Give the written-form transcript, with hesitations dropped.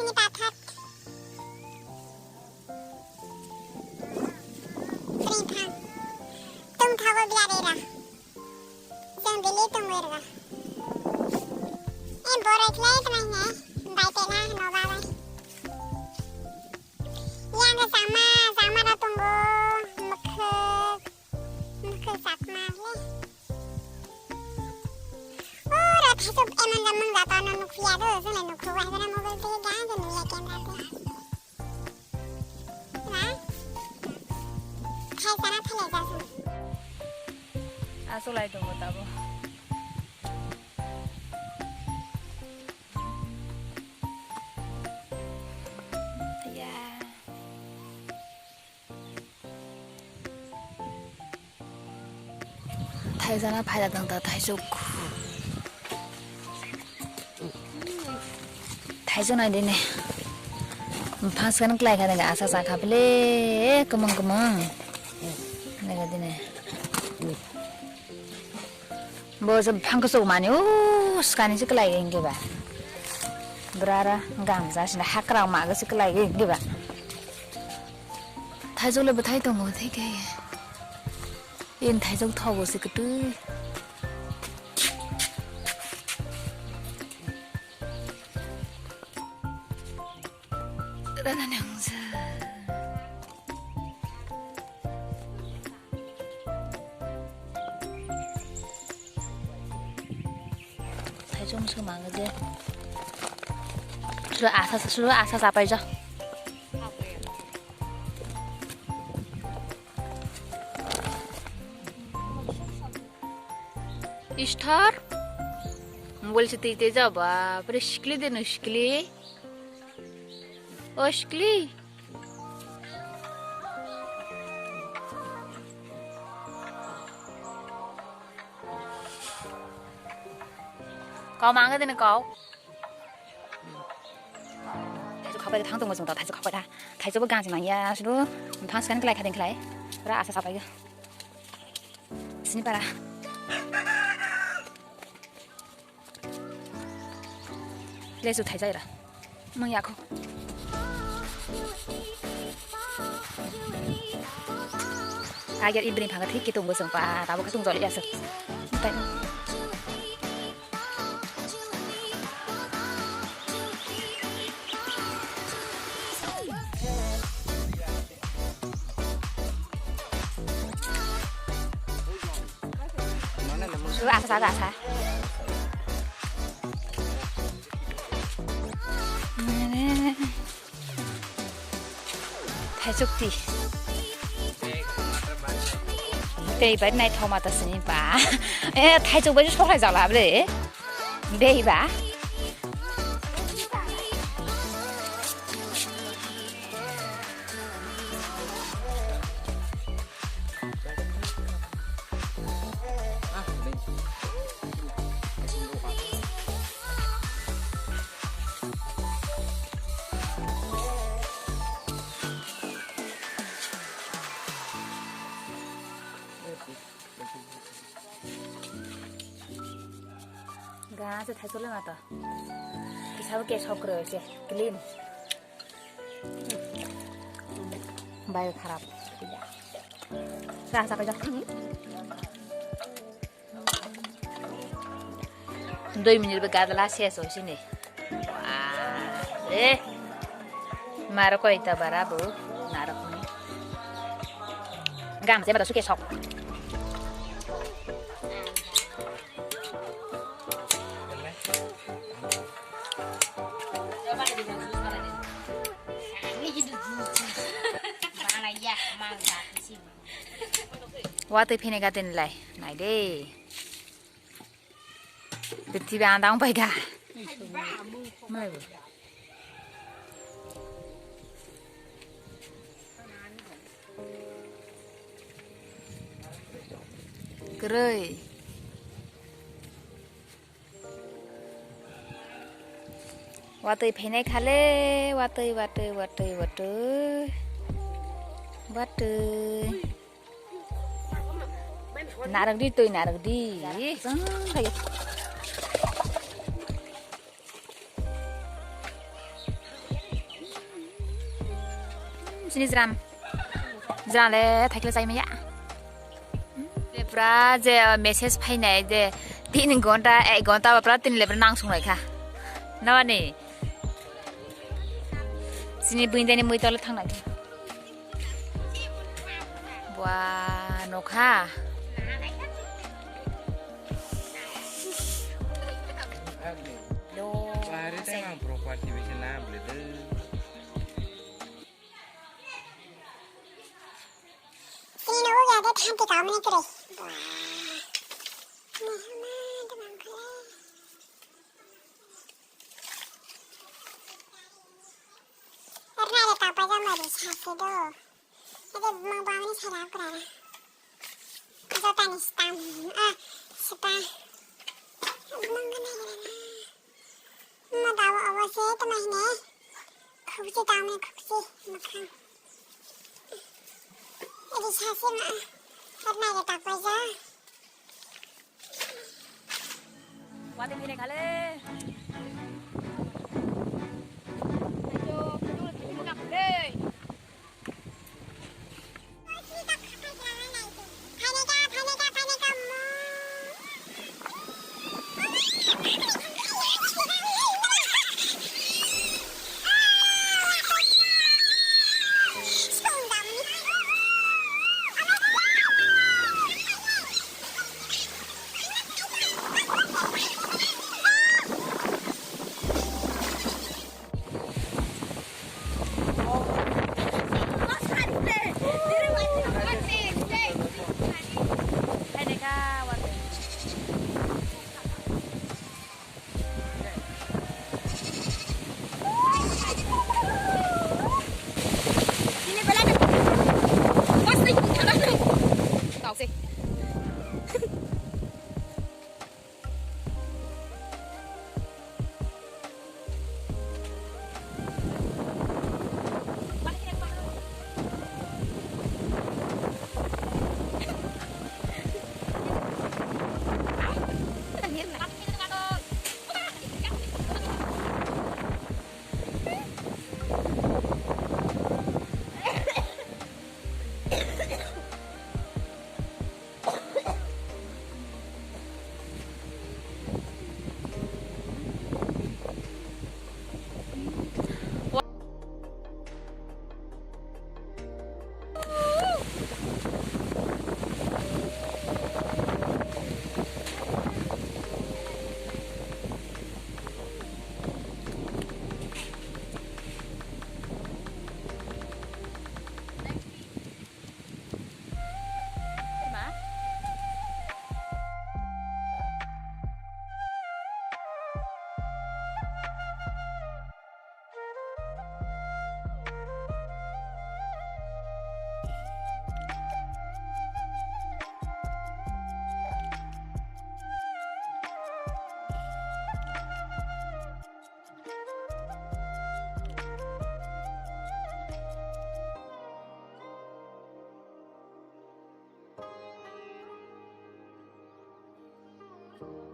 ini patat. Seripang. Tung tahu biar era. Jangan beli tung era. Borek lagi temannya. Baik tena nova. Yang sama dah tunggu. Mekhe sakma le. Tasuk emang gampang gak tau nunuk via tuh, soalnya nunuk wah karena mobil tuh jangan tuh nih lihat kamera tuh. Nah, kayak sana pilih jasun. Asu lagi tunggu tahu. Ya. Thai sana pai datang tak Thai suku. Thaidzo này đây này, phá sẵn cái này cái asa sa khắp lệ, cầm này cái đây này, bữa giờ phăng cái số mà nhớ, scan cái này cái gì berara gam ra xin hack ra mà cái này cái gì Thaidzo là bữa Thai tông ngồi thấy cái, yên Thaidzo thò vào cái thứ 나는 영상 대종수 망그지 수로 아사사 빨자 star mobile से तेज जाबा पर शिकली देना शिकली Oshkli. Kau mang cái tên này cậu. Thầy cho khắp thằng tung ngồi thầy cho khắp ta. Thầy cho bữa gan gì mà ya, sudah. Thằng sekarang kelai kadang kelai. Ora asas apa itu. Sini para. Lesu thầy dạy ra. Mang ya kau. Agar ibu ni pangat hiki tunggu sempat, tahu ketung jolly jasa. Entah. Sudah asa. Thai sukti. Đây bên này thâu mà ta xin bà, thay cho bên số này giàu làm đấy, đây bà. Gak sih, Thai soalnya nggak tahu. Bisa pakai sop kerja, clean. Baik harap. Rasa kerja. 2 menit bergadlah sih sini. Wah, marah kau itu barabu, narak ni. Gam saya pada suka sop. Waktu ini katin lay, naik deh. Betul bandang baik ah. Kerai. Waktu ini kale, waktu. Narak di tuh, narak di. Kayak. sini jeram le thakle jai maya de pura je message phainai de 3 घन्टा 1 घन्टा ba pura 3 level nang sungai kha na ni sini buindani moi tole thangna bua nokha lo Hari tengah properti bisa nambah deh. Sini nunggu ya deh nanti kamu nih terus. Karena ada apa aja mau dikasih tuh. Jadi mau bangun saya aku lah. Atau tani stam. Siapa? Mau tahu apa sih teman ini? Kau sih tahu nih kau sih makan. Jadi saya sih mah karena ada apa aja. Wate mire kale Thank you.